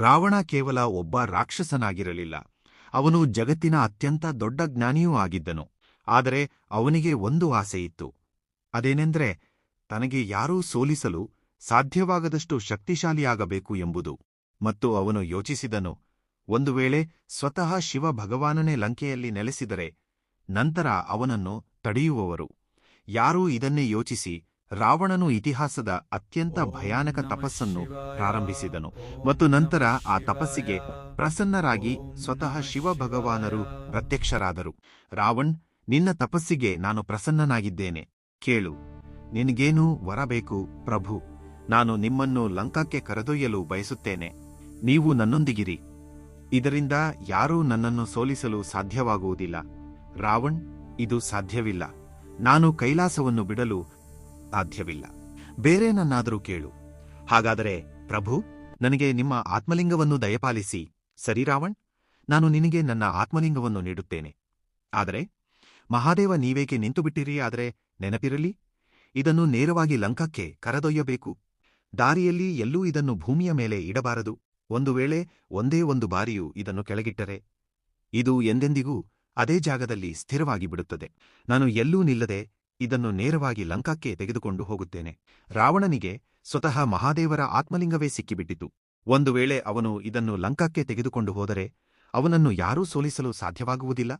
ರಾವಣ ಕೇವಲ ಒಬ್ಬ ರಾಕ್ಷಸನಾಗಿರಲಿಲ್ಲ, ಅವನು ಜಗತ್ತಿನ ಅತ್ಯಂತ ದೊಡ್ಡ ಜ್ಞಾನಿಯೂ ಆಗಿದ್ದನು. ಆದರೆ ಅವನಿಗೆ ಒಂದು ಆಸೆಯಿತ್ತು. ಅದೇನೆಂದರೆ ತನಗೆ ಯಾರೂ ಸೋಲಿಸಲು ಸಾಧ್ಯವಾಗದಷ್ಟು ಶಕ್ತಿಶಾಲಿಯಾಗಬೇಕು ಎಂಬುದು. ಮತ್ತು ಅವನು ಯೋಚಿಸಿದನು, ಒಂದು ವೇಳೆ ಸ್ವತಃ ಶಿವ ಭಗವಾನನೇ ಲಂಕೆಯಲ್ಲಿ ನೆಲೆಸಿದರೆ ನಂತರ ಅವನನ್ನು ತಡೆಯುವವರು ಯಾರೂ? ಇದನ್ನೇ ಯೋಚಿಸಿ ರಾವಣನು ಇತಿಹಾಸದ ಅತ್ಯಂತ ಭಯಾನಕ ತಪಸ್ಸನ್ನು ಪ್ರಾರಂಭಿಸಿದನು. ಮತ್ತು ನಂತರ ಆ ತಪಸ್ಸಿಗೆ ಪ್ರಸನ್ನರಾಗಿ ಸ್ವತಃ ಶಿವ ಭಗವಾನರು ಪ್ರತ್ಯಕ್ಷರಾದರು. ರಾವಣ್, ನಿನ್ನ ತಪಸ್ಸಿಗೆ ನಾನು ಪ್ರಸನ್ನನಾಗಿದ್ದೇನೆ. ಕೇಳು, ನಿನಗೇನೂ ವರ ಬೇಕು ಪ್ರಭು? ನಾನು ನಿಮ್ಮನ್ನು ಲಂಕಾಕ್ಕೆ ಕರೆದೊಯ್ಯಲು ಬಯಸುತ್ತೇನೆ. ನೀವು ನನ್ನೊಂದಿಗಿರಿ. ಇದರಿಂದ ಯಾರೂ ನನ್ನನ್ನು ಸೋಲಿಸಲು ಸಾಧ್ಯವಾಗುವುದಿಲ್ಲ. ರಾವಣ್, ಇದು ಸಾಧ್ಯವಿಲ್ಲ. ನಾನು ಕೈಲಾಸವನ್ನು ಬಿಡಲು ಸಾಧ್ಯವಿಲ್ಲ. ಬೇರೇನನ್ನಾದರೂ ಕೇಳು. ಹಾಗಾದರೆ ಪ್ರಭು, ನನಗೆ ನಿಮ್ಮ ಆತ್ಮಲಿಂಗವನ್ನು ದಯಪಾಲಿಸಿ. ಸರಿ ರಾವಣ್, ನಾನು ನಿನಗೆ ನನ್ನ ಆತ್ಮಲಿಂಗವನ್ನು ನೀಡುತ್ತೇನೆ. ಆದರೆ ಮಹಾದೇವ, ನೀವೇಕೆ ನಿಂತುಬಿಟ್ಟಿರಿ? ಆದರೆ ನೆನಪಿರಲಿ, ಇದನ್ನು ನೇರವಾಗಿ ಲಂಕಕ್ಕೆ ಕರೆದೊಯ್ಯಬೇಕು. ದಾರಿಯಲ್ಲಿ ಎಲ್ಲೂ ಇದನ್ನು ಭೂಮಿಯ ಮೇಲೆ ಇಡಬಾರದು. ಒಂದು ವೇಳೆ ಒಂದೇ ಒಂದು ಬಾರಿಯೂ ಇದನ್ನು ಕೆಳಗಿಟ್ಟರೆ ಇದು ಎಂದೆಂದಿಗೂ ಅದೇ ಜಾಗದಲ್ಲಿ ಸ್ಥಿರವಾಗಿ ಬಿಡುತ್ತದೆ. ನಾನು ಎಲ್ಲೂ ನಿಲ್ಲದೆ ಇದನ್ನು ನೇರವಾಗಿ ಲಂಕಾಕ್ಕೆ ತೆಗೆದುಕೊಂಡು ಹೋಗುತ್ತೇನೆ. ರಾವಣನಿಗೆ ಸ್ವತಃ ಮಹಾದೇವರ ಆತ್ಮಲಿಂಗವೇ ಸಿಕ್ಕಿಬಿಟ್ಟಿತು. ಒಂದು ವೇಳೆ ಅವನು ಇದನ್ನು ಲಂಕಾಕ್ಕೆ ತೆಗೆದುಕೊಂಡು ಹೋದರೆ ಅವನನ್ನು ಯಾರೂ ಸೋಲಿಸಲು ಸಾಧ್ಯವಾಗುವುದಿಲ್ಲ.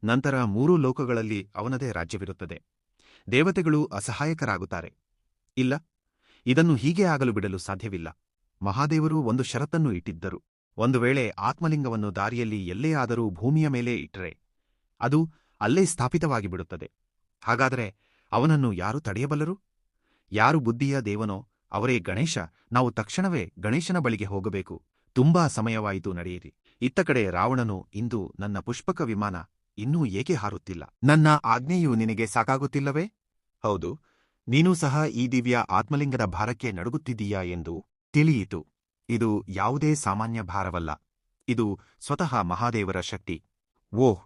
ನಂತರ 3 ಲೋಕಗಳಲ್ಲಿ ಅವನದೇ ರಾಜ್ಯವಿರುತ್ತದೆ. ದೇವತೆಗಳು ಅಸಹಾಯಕರಾಗುತ್ತಾರೆ. ಇಲ್ಲ, ಇದನ್ನು ಹೀಗೆ ಆಗಲು ಬಿಡಲು ಸಾಧ್ಯವಿಲ್ಲ. ಮಹಾದೇವರು ಒಂದು ಷರತ್ತನ್ನು ಇಟ್ಟಿದ್ದರು. ಒಂದು ವೇಳೆ ಆತ್ಮಲಿಂಗವನ್ನು ದಾರಿಯಲ್ಲಿ ಎಲ್ಲೇ ಆದರೂ ಭೂಮಿಯ ಮೇಲೆ ಇಟ್ಟರೆ ಅದು ಅಲ್ಲೇ ಸ್ಥಾಪಿತವಾಗಿ ಬಿಡುತ್ತದೆ. ಹಾಗಾದರೆ ಅವನನ್ನು ಯಾರು ತಡೆಯಬಲ್ಲರು? ಯಾರು ಬುದ್ಧಿಯ ದೇವನೋ ಅವರೇ ಗಣೇಶ. ನಾವು ತಕ್ಷಣವೇ ಗಣೇಶನ ಬಳಿಗೆ ಹೋಗಬೇಕು. ತುಂಬಾ ಸಮಯವಾಯಿತು, ನಡೆಯಿರಿ. ಇತ್ತ ಕಡೆ ರಾವಣನು, ಇಂದು ನನ್ನ ಪುಷ್ಪಕ ವಿಮಾನ ಇನ್ನೂ ಏಕೆ ಹಾರುತ್ತಿಲ್ಲ? ನನ್ನ ಆಜ್ಞೆಯು ನಿನಗೆ ಸಾಕಾಗುತ್ತಿಲ್ಲವೇ? ಹೌದು, ನೀನೂ ಸಹ ಈ ದಿವ್ಯ ಆತ್ಮಲಿಂಗದ ಭಾರಕ್ಕೆ ನಡುಗುತ್ತಿದ್ದೀಯಾ ಎಂದು ತಿಳಿಯಿತು. ಇದು ಯಾವುದೇ ಸಾಮಾನ್ಯ ಭಾರವಲ್ಲ. ಇದು ಸ್ವತಃ ಮಹಾದೇವರ ಶಕ್ತಿ. ಓಹ್,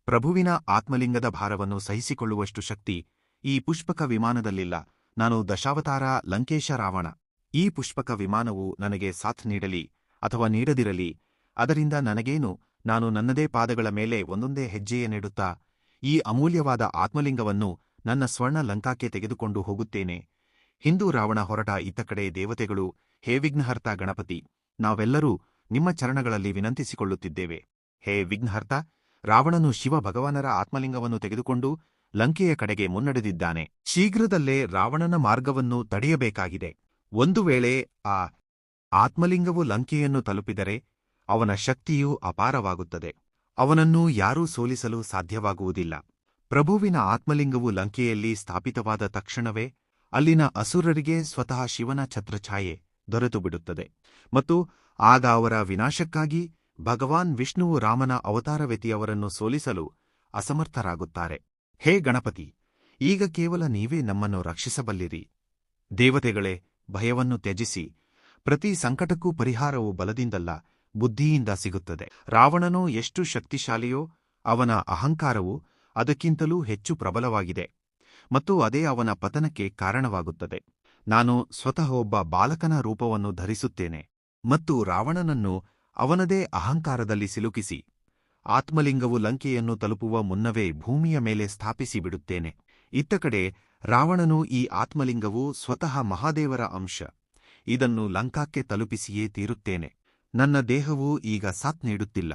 ಪ್ರಭುವಿನ ಆತ್ಮಲಿಂಗದ ಭಾರವನ್ನು ಸಹಿಸಿಕೊಳ್ಳುವಷ್ಟು ಶಕ್ತಿ ಈ ಪುಷ್ಪಕ ವಿಮಾನದಲ್ಲಿಲ್ಲ. ನಾನು ದಶಾವತಾರ ಲಂಕೇಶ ರಾವಣ. ಈ ಪುಷ್ಪಕ ವಿಮಾನವು ನನಗೆ ಸಾಥ್ ನೀಡಲಿ ಅಥವಾ ನೀಡದಿರಲಿ, ಅದರಿಂದ ನನಗೇನು? ನಾನು ನನ್ನದೇ ಪಾದಗಳ ಮೇಲೆ ಒಂದೊಂದೇ ಹೆಜ್ಜೆಯನ್ನಿಡುತ್ತಾ ಈ ಅಮೂಲ್ಯವಾದ ಆತ್ಮಲಿಂಗವನ್ನು ನನ್ನ ಸ್ವರ್ಣ ಲಂಕಾಕ್ಕೆ ತೆಗೆದುಕೊಂಡು ಹೋಗುತ್ತೇನೆ. ಹಿಂದೂ ರಾವಣ ಹೊರಟ. ಇತ್ತ ಕಡೆ ದೇವತೆಗಳು, ಹೇ ವಿಘ್ನಹರ್ತ ಗಣಪತಿ, ನಾವೆಲ್ಲರೂ ನಿಮ್ಮ ಚರಣಗಳಲ್ಲಿ ವಿನಂತಿಸಿಕೊಳ್ಳುತ್ತಿದ್ದೇವೆ. ಹೇ ವಿಘ್ನಹರ್ತ, ರಾವಣನು ಶಿವ ಭಗವಾನರ ಆತ್ಮಲಿಂಗವನ್ನು ತೆಗೆದುಕೊಂಡು ಲಂಕೆಯ ಕಡೆಗೆ ಮುನ್ನಡೆದಿದ್ದಾನೆ. ಶೀಘ್ರದಲ್ಲೇ ರಾವಣನ ಮಾರ್ಗವನ್ನು ತಡೆಯಬೇಕಾಗಿದೆ. ಒಂದು ವೇಳೆ ಆ ಆತ್ಮಲಿಂಗವು ಲಂಕೆಯನ್ನು ತಲುಪಿದರೆ ಅವನ ಶಕ್ತಿಯೂ ಅಪಾರವಾಗುತ್ತದೆ. ಅವನನ್ನು ಯಾರೂ ಸೋಲಿಸಲು ಸಾಧ್ಯವಾಗುವುದಿಲ್ಲ. ಪ್ರಭುವಿನ ಆತ್ಮಲಿಂಗವು ಲಂಕೆಯಲ್ಲಿ ಸ್ಥಾಪಿತವಾದ ತಕ್ಷಣವೇ ಅಲ್ಲಿನ ಅಸುರರಿಗೆ ಸ್ವತಃ ಶಿವನ ಛತ್ರಛಾಯೆ ದೊರೆತುಬಿಡುತ್ತದೆ. ಮತ್ತು ಆಗ ಅವರ ವಿನಾಶಕ್ಕಾಗಿ ಭಗವಾನ್ ವಿಷ್ಣುವು ರಾಮನ ಅವತಾರವೆತ್ತಿ ಅವರನ್ನು ಸೋಲಿಸಲು ಅಸಮರ್ಥರಾಗುತ್ತಾರೆ. ಹೇ ಗಣಪತಿ, ಈಗ ಕೇವಲ ನೀವೇ ನಮ್ಮನ್ನು ರಕ್ಷಿಸಬಲ್ಲಿರಿ. ದೇವತೆಗಳೇ, ಭಯವನ್ನು ತ್ಯಜಿಸಿ. ಪ್ರತಿ ಸಂಕಟಕ್ಕೂ ಪರಿಹಾರವು ಬಲದಿಂದಲ್ಲ, ಬುದ್ಧಿಯಿಂದ ಸಿಗುತ್ತದೆ. ರಾವಣನು ಎಷ್ಟು ಶಕ್ತಿಶಾಲಿಯೋ ಅವನ ಅಹಂಕಾರವು ಅದಕ್ಕಿಂತಲೂ ಹೆಚ್ಚು ಪ್ರಬಲವಾಗಿದೆ ಮತ್ತು ಅದೇ ಅವನ ಪತನಕ್ಕೆ ಕಾರಣವಾಗುತ್ತದೆ. ನಾನು ಸ್ವತಃ ಒಬ್ಬ ಬಾಲಕನ ರೂಪವನ್ನು ಧರಿಸುತ್ತೇನೆ ಮತ್ತು ರಾವಣನನ್ನು ಅವನದೇ ಅಹಂಕಾರದಲ್ಲಿ ಸಿಲುಕಿಸಿ ಆತ್ಮಲಿಂಗವು ಲಂಕೆಯನ್ನು ತಲುಪುವ ಮುನ್ನವೇ ಭೂಮಿಯ ಮೇಲೆ ಸ್ಥಾಪಿಸಿ ಬಿಡುತ್ತೇನೆ. ಇತ್ತ ಕಡೆ ರಾವಣನು, ಈ ಆತ್ಮಲಿಂಗವು ಸ್ವತಃ ಮಹಾದೇವರ ಅಂಶ. ಇದನ್ನು ಲಂಕಾಕ್ಕೆ ತಲುಪಿಸಿಯೇ ತೀರುತ್ತೇನೆ. ನನ್ನ ದೇಹವು ಈಗ ಸಾಥ್ ನೀಡುತ್ತಿಲ್ಲ.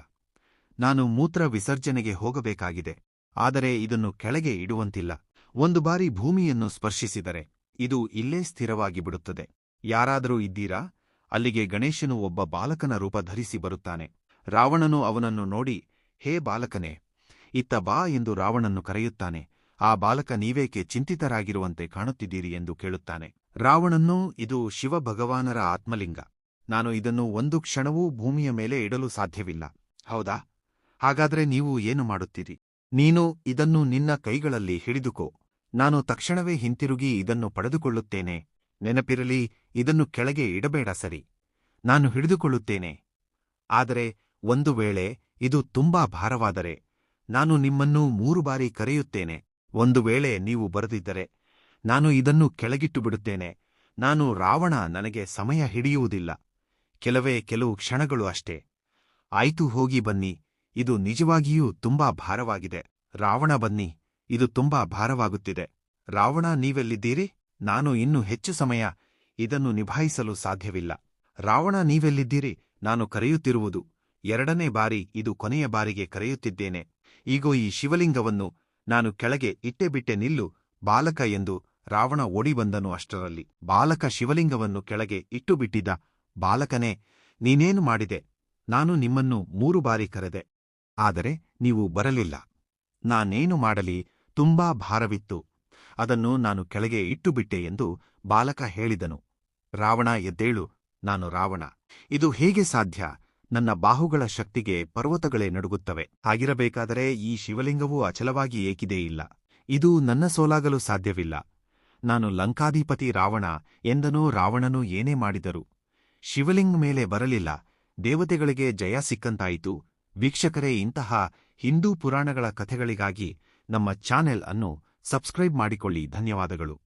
ನಾನು ಮೂತ್ರ ವಿಸರ್ಜನೆಗೆ ಹೋಗಬೇಕಾಗಿದೆ. ಆದರೆ ಇದನ್ನು ಕೆಳಗೆ ಇಡುವಂತಿಲ್ಲ. ಒಂದು ಬಾರಿ ಭೂಮಿಯನ್ನು ಸ್ಪರ್ಶಿಸಿದರೆ ಇದು ಇಲ್ಲೇ ಸ್ಥಿರವಾಗಿ ಬಿಡುತ್ತದೆ. ಯಾರಾದರೂ ಇದ್ದೀರಾ? ಅಲ್ಲಿಗೆ ಗಣೇಶನು ಒಬ್ಬ ಬಾಲಕನ ರೂಪ ಧರಿಸಿ ಬರುತ್ತಾನೆ. ರಾವಣನು ಅವನನ್ನು ನೋಡಿ, ಹೇ ಬಾಲಕನೇ, ಇತ್ತ ಬಾ ಎಂದು ರಾವಣನ್ನು ಕರೆಯುತ್ತಾನೆ. ಆ ಬಾಲಕ, ನೀವೇಕೆ ಚಿಂತಿತರಾಗಿರುವಂತೆ ಕಾಣುತ್ತಿದ್ದೀರಿ ಎಂದು ಕೇಳುತ್ತಾನೆ. ರಾವಣನು, ಇದು ಶಿವ ಭಗವಾನರ ಆತ್ಮಲಿಂಗ. ನಾನು ಇದನ್ನು ಒಂದು ಕ್ಷಣವೂ ಭೂಮಿಯ ಮೇಲೆ ಇಡಲು ಸಾಧ್ಯವಿಲ್ಲ. ಹೌದಾ? ಹಾಗಾದರೆ ನೀವು ಏನು ಮಾಡುತ್ತೀರಿ? ನೀನು ಇದನ್ನು ನಿನ್ನ ಕೈಗಳಲ್ಲಿ ಹಿಡಿದುಕೋ. ನಾನು ತಕ್ಷಣವೇ ಹಿಂತಿರುಗಿ ಇದನ್ನು ಪಡೆದುಕೊಳ್ಳುತ್ತೇನೆ. ನೆನಪಿರಲಿ, ಇದನ್ನು ಕೆಳಗೆ ಇಡಬೇಡ. ಸರಿ, ನಾನು ಹಿಡಿದುಕೊಳ್ಳುತ್ತೇನೆ. ಆದರೆ ಒಂದು ವೇಳೆ ಇದು ತುಂಬಾ ಭಾರವಾದರೆ ನಾನು ನಿಮ್ಮನ್ನು 3 ಬಾರಿ ಕರೆಯುತ್ತೇನೆ. ಒಂದು ವೇಳೆ ನೀವು ಬರದಿದ್ದರೆ ನಾನು ಇದನ್ನು ಕೆಳಗಿಟ್ಟು ಬಿಡುತ್ತೇನೆ. ನಾನು ರಾವಣ, ನನಗೆ ಸಮಯ ಹಿಡಿಯುವುದಿಲ್ಲ. ಕೆಲವು ಕ್ಷಣಗಳು ಅಷ್ಟೇ. ಆಯ್ತು, ಹೋಗಿ ಬನ್ನಿ, ಇದು ನಿಜವಾಗಿಯೂ ತುಂಬಾ ಭಾರವಾಗಿದೆ. ರಾವಣ, ಬನ್ನಿ, ಇದು ತುಂಬಾ ಭಾರವಾಗುತ್ತಿದೆ. ರಾವಣ, ನೀವೆಲ್ಲಿದ್ದೀರಿ? ನಾನು ಇನ್ನೂ ಹೆಚ್ಚು ಸಮಯ ಇದನ್ನು ನಿಭಾಯಿಸಲು ಸಾಧ್ಯವಿಲ್ಲ. ರಾವಣ, ನೀವೆಲ್ಲಿದ್ದೀರಿ? ನಾನು ಕರೆಯುತ್ತಿರುವುದು 2ನೇ ಬಾರಿ, ಇದು ಕೊನೆಯ ಬಾರಿಗೆ ಕರೆಯುತ್ತಿದ್ದೇನೆ. ಈಗೋ ಈ ಶಿವಲಿಂಗವನ್ನು ನಾನು ಕೆಳಗೆ ಇಟ್ಟೆ ನಿಲ್ಲು ಬಾಲಕ ಎಂದು ರಾವಣ ಓಡಿಬಂದನು. ಅಷ್ಟರಲ್ಲಿ ಬಾಲಕ ಶಿವಲಿಂಗವನ್ನು ಕೆಳಗೆ ಇಟ್ಟುಬಿಟ್ಟಿದ್ದ. ಬಾಲಕನೇ, ನೀನೇನು ಮಾಡಿದೆ? ನಾನು ನಿಮ್ಮನ್ನು 3 ಬಾರಿ ಕರೆದೆ, ಆದರೆ ನೀವು ಬರಲಿಲ್ಲ. ನಾನೇನು ಮಾಡಲಿ? ತುಂಬಾ ಭಾರವಿತ್ತು, ಅದನ್ನು ನಾನು ಕೆಳಗೆ ಇಟ್ಟುಬಿಟ್ಟೆ ಎಂದು ಬಾಲಕ ಹೇಳಿದನು. ರಾವಣ, ಎದ್ದೇಳು, ನಾನು ರಾವಣ. ಇದು ಹೇಗೆ ಸಾಧ್ಯ? ನನ್ನ ಬಾಹುಗಳ ಶಕ್ತಿಗೆ ಪರ್ವತಗಳೇ ನಡುಗುತ್ತವೆ. ಹಾಗಿರಬೇಕಾದರೆ ಈ ಶಿವಲಿಂಗವೂ ಅಚಲವಾಗಿ ಏಕಿದೇ ಇಲ್ಲ. ಇದು ನನ್ನ ಸೋಲಾಗಲು ಸಾಧ್ಯವಿಲ್ಲ. ನಾನು ಲಂಕಾಧಿಪತಿ ರಾವಣ ಎಂದನೋ. ರಾವಣನು ಏನೇ ಮಾಡಿದರು ಶಿವಲಿಂಗ ಮೇಲೆ ಬರಲಿಲ್ಲ. ದೇವತೆಗಳಿಗೆ ಜಯ ಸಿಕ್ಕಂತಾಯಿತು. ವೀಕ್ಷಕರೇ, ಇಂತಹ ಹಿಂದೂ ಪುರಾಣಗಳ ಕಥೆಗಳಿಗಾಗಿ ನಮ್ಮ ಚಾನೆಲ್ ಅನ್ನು ಸಬ್ಸ್ಕ್ರೈಬ್ ಮಾಡಿಕೊಳ್ಳಿ. ಧನ್ಯವಾದಗಳು.